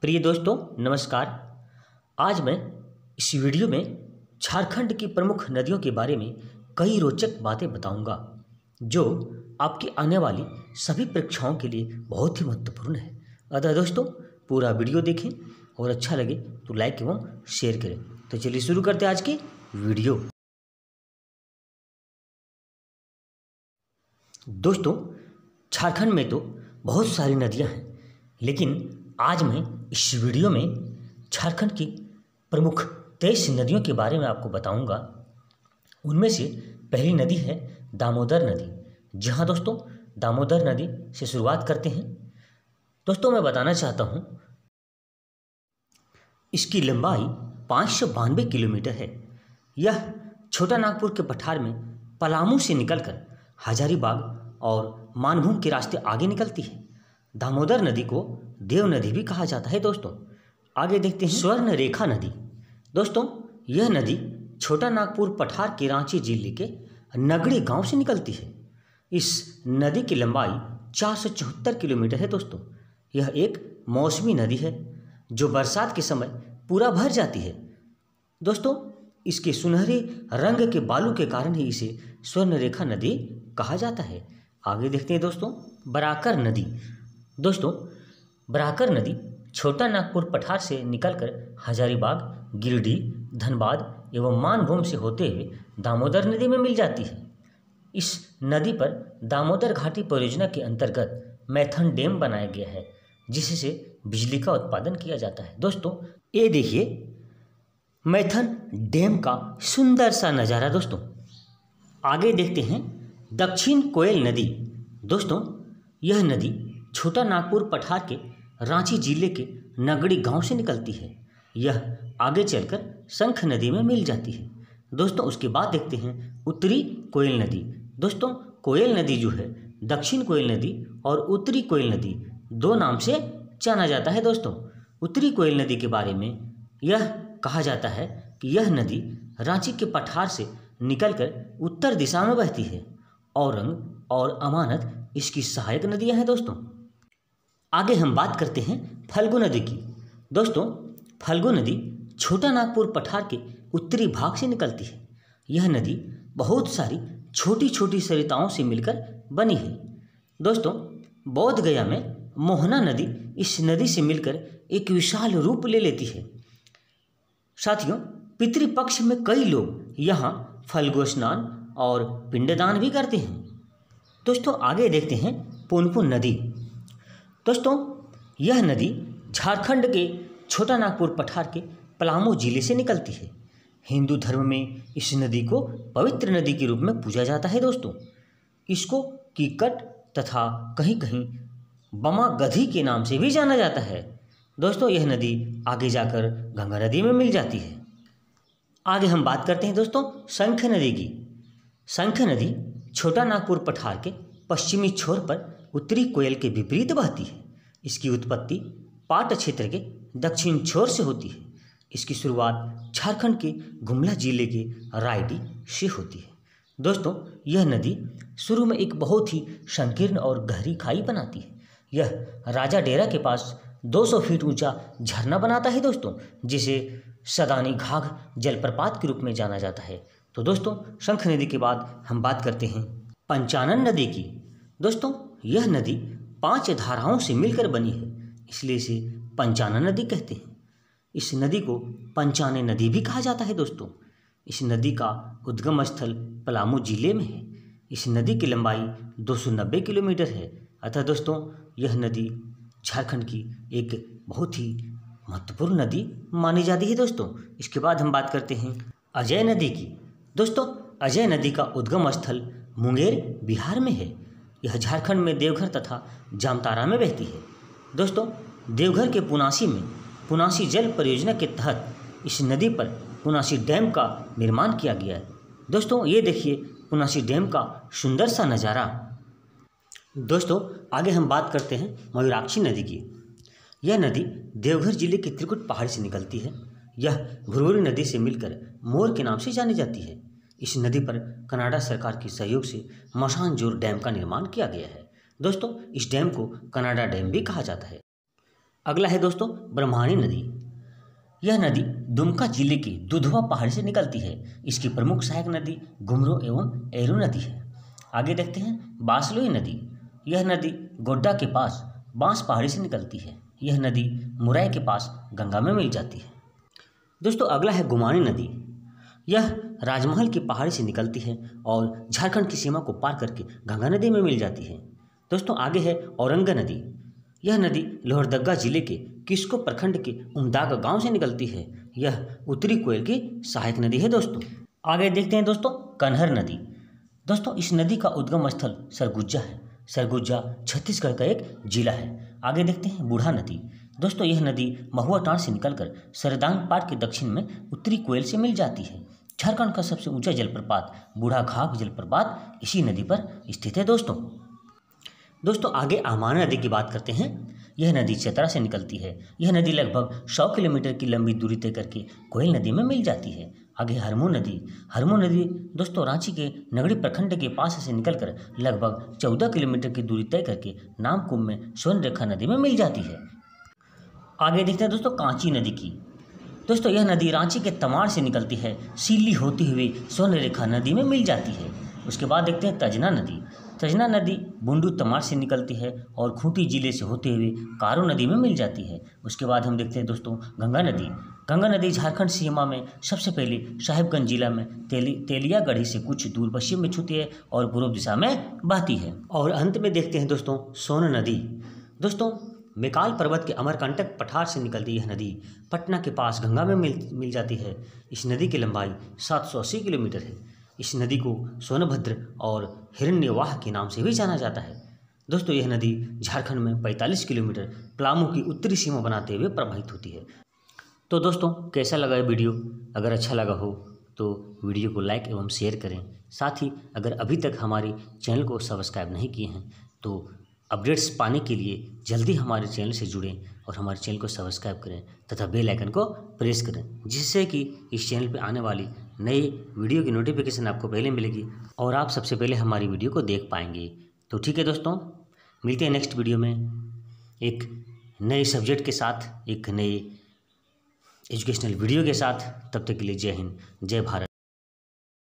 प्रिय दोस्तों नमस्कार। आज मैं इस वीडियो में झारखंड की प्रमुख नदियों के बारे में कई रोचक बातें बताऊंगा जो आपकी आने वाली सभी परीक्षाओं के लिए बहुत ही महत्वपूर्ण है। अतः दोस्तों पूरा वीडियो देखें और अच्छा लगे तो लाइक एवं शेयर करें। तो चलिए शुरू करते हैं आज की वीडियो। दोस्तों झारखंड में तो बहुत सारी नदियां हैं, लेकिन आज मैं इस वीडियो में झारखंड की प्रमुख 23 नदियों के बारे में आपको बताऊंगा। उनमें से पहली नदी है दामोदर नदी। जी हाँ दोस्तों, दामोदर नदी से शुरुआत करते हैं। दोस्तों मैं बताना चाहता हूँ इसकी लंबाई 592 किलोमीटर है। यह छोटा नागपुर के पठार में पलामू से निकलकर हजारीबाग और मानभूम के रास्ते आगे निकलती है। दामोदर नदी को देव नदी भी कहा जाता है। दोस्तों आगे देखते हैं स्वर्ण रेखा नदी। दोस्तों यह नदी छोटा नागपुर पठार के रांची जिले के नगड़ी गांव से निकलती है। इस नदी की लंबाई 474 किलोमीटर है। दोस्तों यह एक मौसमी नदी है जो बरसात के समय पूरा भर जाती है। दोस्तों इसके सुनहरे रंग के बालू के कारण ही इसे स्वर्ण रेखा नदी कहा जाता है। आगे देखते हैं दोस्तों बराकर नदी। दोस्तों बराकर नदी छोटा नागपुर पठार से निकलकर हजारीबाग, गिरिडीह, धनबाद एवं मानभूम से होते हुए दामोदर नदी में मिल जाती है। इस नदी पर दामोदर घाटी परियोजना के अंतर्गत मैथन डैम बनाया गया है, जिससे बिजली का उत्पादन किया जाता है। दोस्तों ये देखिए मैथन डैम का सुंदर सा नज़ारा। दोस्तों आगे देखते हैं दक्षिण कोयल नदी। दोस्तों यह नदी छोटा नागपुर पठार के रांची जिले के नगड़ी गांव से निकलती है। यह आगे चलकर शंख नदी में मिल जाती है। दोस्तों उसके बाद देखते हैं उत्तरी कोयल नदी। दोस्तों कोयल नदी जो है दक्षिण कोयल नदी और उत्तरी कोयल नदी दो नाम से जाना जाता है। दोस्तों उत्तरी कोयल नदी के बारे में यह कहा जाता है कि यह नदी रांची के पठार से निकलकर उत्तर दिशा में बहती है। औरंग और अमानत इसकी सहायक नदियां हैं। दोस्तों आगे हम बात करते हैं फल्गु नदी की। दोस्तों फल्गु नदी छोटा नागपुर पठार के उत्तरी भाग से निकलती है। यह नदी बहुत सारी छोटी छोटी सरिताओं से मिलकर बनी है। दोस्तों बोध गया में मोहना नदी इस नदी से मिलकर एक विशाल रूप ले लेती है। साथियों पितृपक्ष में कई लोग यहाँ फल्गु स्नान और पिंडदान भी करते हैं। दोस्तों आगे देखते हैं पुनपुन नदी। दोस्तों यह नदी झारखंड के छोटा नागपुर पठार के पलामू जिले से निकलती है। हिंदू धर्म में इस नदी को पवित्र नदी के रूप में पूजा जाता है। दोस्तों इसको कीकट तथा कहीं कहीं बमा गधी के नाम से भी जाना जाता है। दोस्तों यह नदी आगे जाकर गंगा नदी में मिल जाती है। आगे हम बात करते हैं दोस्तों शंख नदी की। शंख नदी छोटा नागपुर पठार के पश्चिमी छोर पर उत्तरी कोयल के विपरीत बहती है। इसकी उत्पत्ति पाट क्षेत्र के दक्षिण छोर से होती है। इसकी शुरुआत झारखंड के गुमला जिले के रायडी से होती है। दोस्तों यह नदी शुरू में एक बहुत ही संकीर्ण और गहरी खाई बनाती है। यह राजा डेरा के पास 200 फीट ऊंचा झरना बनाता है। दोस्तों जिसे सदानी घाघ जलप्रपात के रूप में जाना जाता है। तो दोस्तों शंख नदी के बाद हम बात करते हैं पंचानन नदी की। दोस्तों यह नदी 5 धाराओं से मिलकर बनी है, इसलिए इसे पंचानन नदी कहते हैं। इस नदी को पंचाने नदी भी कहा जाता है। दोस्तों इस नदी का उद्गम स्थल पलामू जिले में है। इस नदी की लंबाई 290 किलोमीटर है। अतः दोस्तों यह नदी झारखंड की एक बहुत ही महत्वपूर्ण नदी मानी जाती है। दोस्तों इसके बाद हम बात करते हैं अजय नदी की। दोस्तों अजय नदी का उद्गम स्थल मुंगेर बिहार में है। यह झारखंड में देवघर तथा जामतारा में बहती है। दोस्तों देवघर के पुनासी में पुनासी जल परियोजना के तहत इस नदी पर पुनासी डैम का निर्माण किया गया है। दोस्तों ये देखिए पुनासी डैम का सुंदर सा नज़ारा। दोस्तों आगे हम बात करते हैं मयूराक्षी नदी की। यह नदी देवघर जिले के त्रिकुट पहाड़ी से निकलती है। यह भुरभुरी नदी से मिलकर मोर के नाम से जानी जाती है। इस नदी पर कनाडा सरकार के सहयोग से मसानजोर डैम का निर्माण किया गया है। दोस्तों इस डैम को कनाडा डैम भी कहा जाता है। अगला है दोस्तों ब्रह्मणी नदी। यह नदी दुमका जिले के दुधवा पहाड़ी से निकलती है। इसकी प्रमुख सहायक नदी घुमरो एवं एरू नदी है। आगे देखते हैं बासलोई नदी। यह नदी गोड्डा के पास बांस पहाड़ी से निकलती है। यह नदी मुरई के पास गंगा में मिल जाती है। दोस्तों अगला है गुमानी नदी। यह राजमहल की पहाड़ी से निकलती है और झारखंड की सीमा को पार करके गंगा नदी में मिल जाती है। दोस्तों आगे है औरंगा नदी। यह नदी लोहरदगा जिले के किस्को प्रखंड के उमदाग गांव से निकलती है। यह उत्तरी कोयल की सहायक नदी है। दोस्तों आगे देखते हैं दोस्तों कन्हर नदी। दोस्तों इस नदी का उद्गम स्थल सरगुजा है। सरगुजा छत्तीसगढ़ का एक जिला है। आगे देखते हैं बूढ़ा नदी। दोस्तों यह नदी महुआ टांड से निकलकर सरदांग पाट के दक्षिण में उत्तरी कोयल से मिल जाती है। झारखंड का सबसे ऊंचा जलप्रपात बूढ़ा घाघ जलप्रपात इसी नदी पर स्थित है। दोस्तों आगे आमाना नदी की बात करते हैं। यह नदी चतरा से निकलती है। यह नदी लगभग 100 किलोमीटर की लंबी दूरी तय करके कोयल नदी में मिल जाती है। आगे हरमू नदी। हरमू नदी दोस्तों रांची के नगड़ी प्रखंड के पास से निकलकर लगभग 14 किलोमीटर की दूरी तय करके नामकुम में स्वर्ण रेखा नदी में मिल जाती है। आगे देखते हैं दोस्तों कांची नदी की। दोस्तों यह नदी रांची के तमाड़ से निकलती है, सीली होती हुई स्वर्ण रेखा नदी में मिल जाती है। उसके बाद देखते हैं तजना नदी। तजना नदी बुंडू तमाड़ से निकलती है और खूंटी जिले से होते हुए कारो नदी में मिल जाती है। उसके बाद हम देखते हैं दोस्तों गंगा नदी। गंगा नदी झारखंड सीमा में सबसे पहले साहिबगंज जिला में तेलियागढ़ी से कुछ दूर पश्चिम में छूती है और पूर्व दिशा में बहती है। और अंत में देखते हैं दोस्तों सोन नदी। दोस्तों मेकाल पर्वत के अमरकंटक पठार से निकलती यह नदी पटना के पास गंगा में मिल जाती है। इस नदी की लंबाई 780 किलोमीटर है। इस नदी को सोनभद्र और हिरण्यवाह के नाम से भी जाना जाता है। दोस्तों यह नदी झारखंड में 45 किलोमीटर पलामू की उत्तरी सीमा बनाते हुए प्रवाहित होती है। तो दोस्तों कैसा लगा ये वीडियो? अगर अच्छा लगा हो तो वीडियो को लाइक एवं शेयर करें। साथ ही अगर अभी तक हमारे चैनल को सब्सक्राइब नहीं किए हैं तो अपडेट्स पाने के लिए जल्दी हमारे चैनल से जुड़ें और हमारे चैनल को सब्सक्राइब करें तथा बेल आइकन को प्रेस करें, जिससे कि इस चैनल पर आने वाली नई वीडियो की नोटिफिकेशन आपको पहले मिलेगी और आप सबसे पहले हमारी वीडियो को देख पाएंगे। तो ठीक है दोस्तों, मिलते हैं नेक्स्ट वीडियो में एक नए सब्जेक्ट के साथ, एक नए एजुकेशनल वीडियो के साथ। तब तक के लिए जय हिंद, जय भारत।